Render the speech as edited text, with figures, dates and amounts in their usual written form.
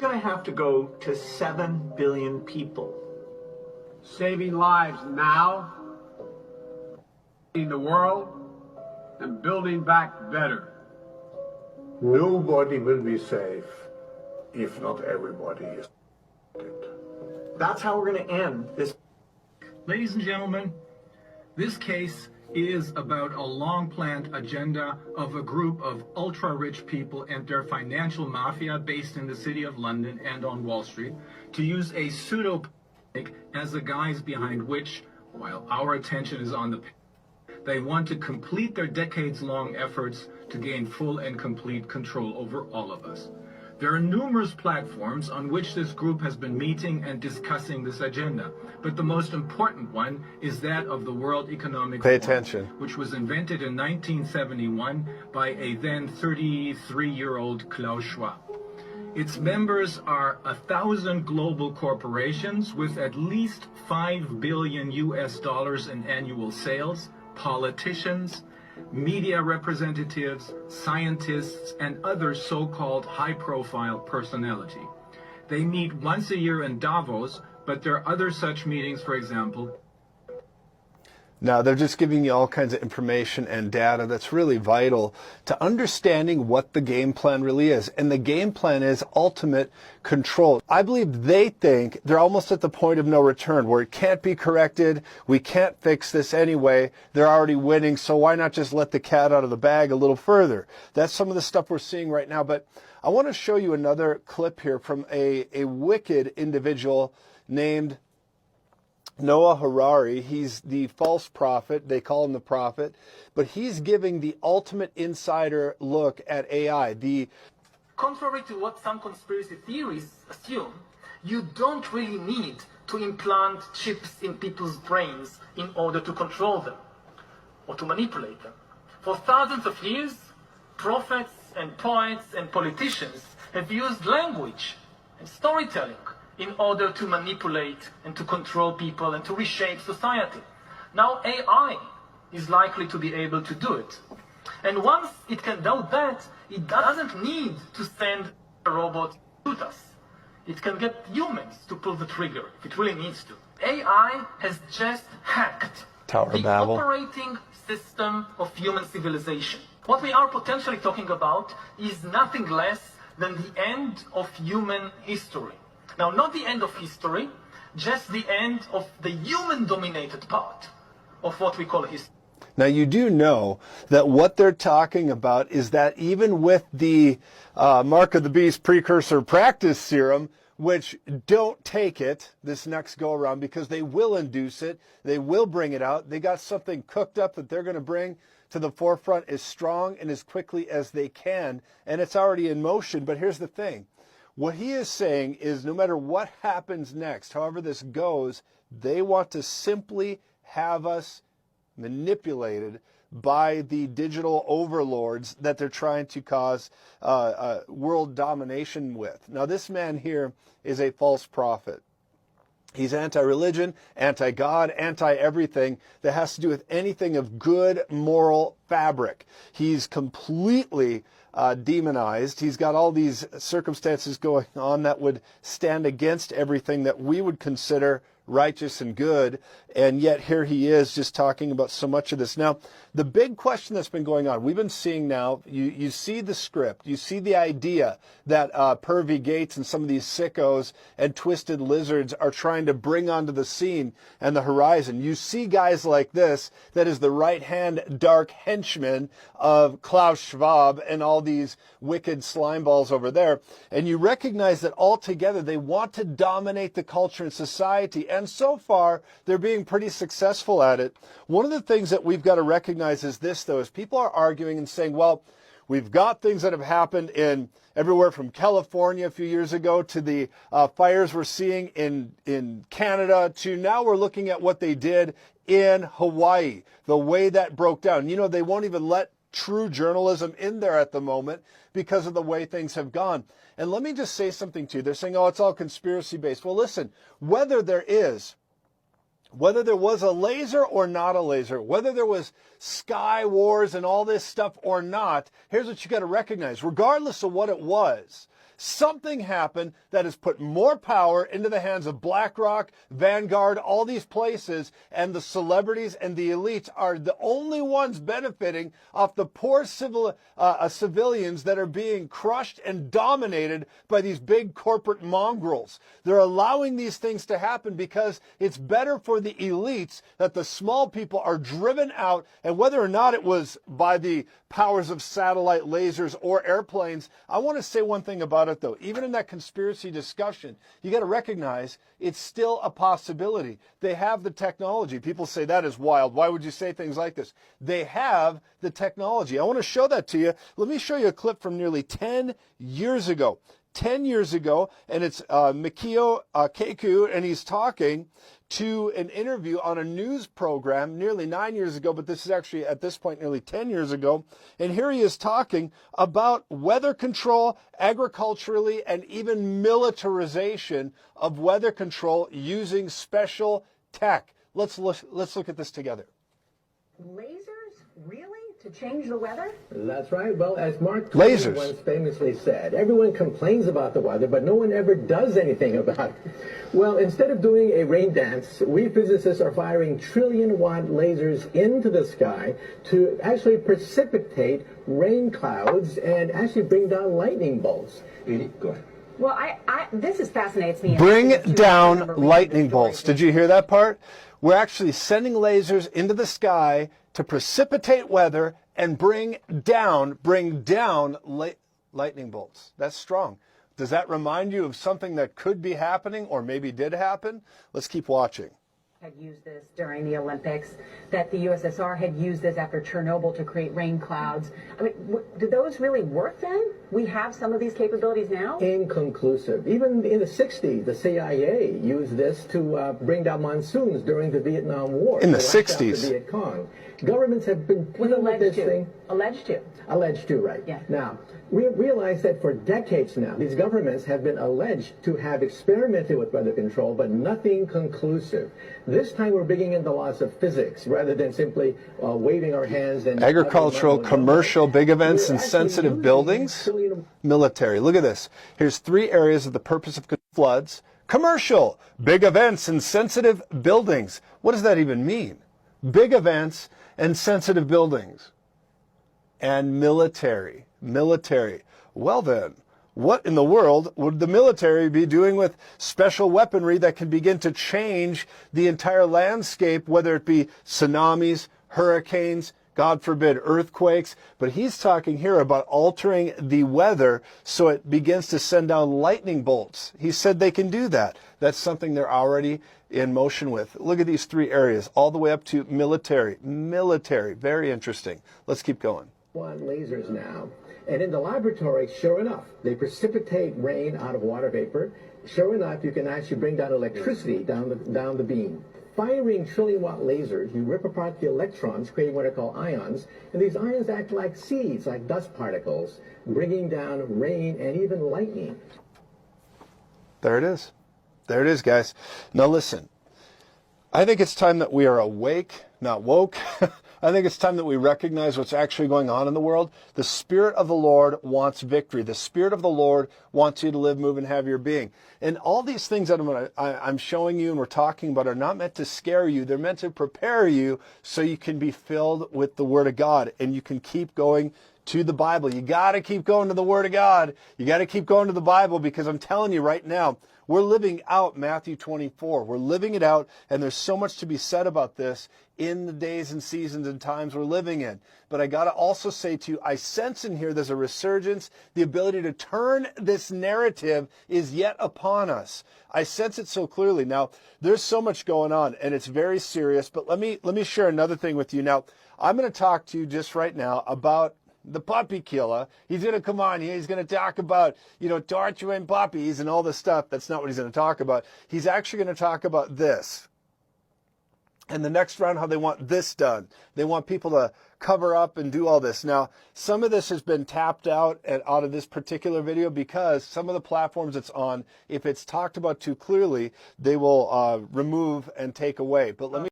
going to have to go to 7 billion people. Saving lives now, in the world, and building back better. Nobody will be safe if not everybody is. That's how we're going to end this. Ladies and gentlemen, this case is about a long-planned agenda of a group of ultra-rich people and their financial mafia based in the city of London and on Wall Street to use a pseudo-pandemic as the guise behind which, while our attention is on the they want to complete their decades-long efforts to gain full and complete control over all of us. There are numerous platforms on which this group has been meeting and discussing this agenda, but the most important one is that of the World Economic Forum, which was invented in 1971 by a then 33-year-old Klaus Schwab. Its members are 1,000 global corporations with at least $5 billion in annual sales, politicians, media representatives, scientists, and other so-called high-profile personality. They meet once a year in Davos, but there are other such meetings, for example. Now, they're just giving you all kinds of information and data that's really vital to understanding what the game plan really is. And the game plan is ultimate control. I believe they think they're almost at the point of no return where it can't be corrected. We can't fix this anyway. They're already winning. So why not just let the cat out of the bag a little further? That's some of the stuff we're seeing right now. But I want to show you another clip here from a wicked individual named Noah Harari. He's the false prophet. They call him the prophet, but he's giving the ultimate insider look at AI. Contrary to what some conspiracy theories assume, you don't really need to implant chips in people's brains in order to control them or to manipulate them. For thousands of years, prophets and poets and politicians have used language and storytelling in order to manipulate and to control people and to reshape society. Now AI is likely to be able to do it. And once it can do that, it doesn't need to send a robot to shoot us. It can get humans to pull the trigger if it really needs to. AI has just hacked the operating system of human civilization. What we are potentially talking about is nothing less than the end of human history. Now, not the end of history, just the end of the human-dominated part of what we call history. Now, you do know that what they're talking about is that even with the Mark of the Beast precursor practice serum, which don't take it this next go-around because they will induce it, they will bring it out, they got something cooked up that they're going to bring to the forefront as strong and as quickly as they can, and it's already in motion. But here's the thing. What he is saying is no matter what happens next, however this goes, they want to simply have us manipulated by the digital overlords that they're trying to cause world domination with. Now, this man here is a false prophet. He's anti-religion, anti-God, anti-everything that has to do with anything of good moral fabric. He's completely demonized. He's got all these circumstances going on that would stand against everything that we would consider righteous and good, and yet here he is just talking about so much of this. Now, the big question that's been going on, we've been seeing now, you see the script, you see the idea that Pervy Gates and some of these sickos and twisted lizards are trying to bring onto the scene and the horizon. You see guys like this, that is the right-hand dark henchman of Klaus Schwab and all these wicked slimeballs over there, and you recognize that altogether they want to dominate the culture and society, and so far they're being pretty successful at it. One of the things that we've got to recognize is this, though, is people are arguing and saying, well, we've got things that have happened in everywhere from California a few years ago to the fires we're seeing in Canada to now we're looking at what they did in Hawaii, the way that broke down. You know, they won't even let true journalism in there at the moment because of the way things have gone. And let me just say something to you. They're saying, oh, it's all conspiracy based. Well, listen, whether there was a laser or not a laser, whether there was sky wars and all this stuff or not, here's what you got to recognize. Regardless of what it was, something happened that has put more power into the hands of BlackRock, Vanguard, all these places, and the celebrities and the elites are the only ones benefiting off the poor civilians that are being crushed and dominated by these big corporate mongrels. They're allowing these things to happen because it's better for the elites that the small people are driven out, and whether or not it was by the powers of satellite lasers or airplanes, I want to say one thing about it though. Even in that conspiracy discussion, you got to recognize it's still a possibility. They have the technology. People say that is wild. Why would you say things like this? They have the technology. I want to show that to you. Let me show you a clip from nearly 10 years ago. 10 years ago, and it's Wakey Wakey, and he's talking to an interview on a news program nearly 9 years ago, but this is actually at this point nearly 10 years ago. And here he is talking about weather control, agriculturally, and even militarization of weather control using special tech. Let's look at this together. Lasers? Really? To change the weather? That's right. Well, as Mark Twain once famously said, everyone complains about the weather, but no one ever does anything about it. Well, instead of doing a rain dance, we physicists are firing trillion-watt lasers into the sky to actually precipitate rain clouds and actually bring down lightning bolts. Edie, go ahead. Well, this fascinates me. Bring down lightning bolts. Did you hear that part? We're actually sending lasers into the sky to precipitate weather and bring down lightning bolts. That's strong. Does that remind you of something that could be happening or maybe did happen? Let's keep watching. Had used this during the Olympics, that the USSR had used this after Chernobyl to create rain clouds. I mean, did those really work then? We have some of these capabilities now? Inconclusive. Even in the 60s, the CIA used this to bring down monsoons during the Vietnam War. In the 60s? The Viet Cong. Governments have been playing with this thing. Alleged to. Alleged to, right. Yeah. Now, we realize that for decades now, these governments have been alleged to have experimented with weather control, but nothing conclusive. This time we're bringing in the laws of physics rather than simply waving our hands and... Agricultural, commercial, big events, and sensitive buildings. Military. Look at this. Here's 3 areas of the purpose of floods. Commercial, big events, and sensitive buildings. What does that even mean? Big events and sensitive buildings. And military. Military. Well then, what in the world would the military be doing with special weaponry that can begin to change the entire landscape, whether it be tsunamis, hurricanes, God forbid, earthquakes? But he's talking here about altering the weather so it begins to send down lightning bolts. He said they can do that. That's something they're already in motion with. Look at these 3 areas, all the way up to military. Military, very interesting. Let's keep going. On lasers now. And in the laboratory, sure enough, they precipitate rain out of water vapor. Sure enough, you can actually bring down electricity down the beam. Firing trillion-watt lasers, you rip apart the electrons, creating what are called ions, and these ions act like seeds, like dust particles, bringing down rain and even lightning. There it is. There it is, guys. Now listen, I think it's time that we are awake, not woke. I think it's time that we recognize what's actually going on in the world. The Spirit of the Lord wants victory. The Spirit of the Lord wants you to live, move, and have your being. And all these things that I'm showing you and we're talking about are not meant to scare you. They're meant to prepare you so you can be filled with the Word of God and you can keep going to the Bible. You got to keep going to the Word of God. You got to keep going to the Bible, because I'm telling you right now, we're living out Matthew 24. We're living it out, and there's so much to be said about this in the days and seasons and times we're living in. But I got to also say to you, I sense in here there's a resurgence. The ability to turn this narrative is yet upon us. I sense it so clearly. Now, there's so much going on, and it's very serious. But let me share another thing with you. Now, I'm going to talk to you just right now about the puppy killer. He's going to come on here. He's going to talk about, torturing puppies and all this stuff. That's not what he's going to talk about. He's actually going to talk about this. And the next round, how they want this done. They want people to cover up and do all this. Now, some of this has been tapped out of this particular video because some of the platforms it's on, if it's talked about too clearly, they will remove and take away. But let me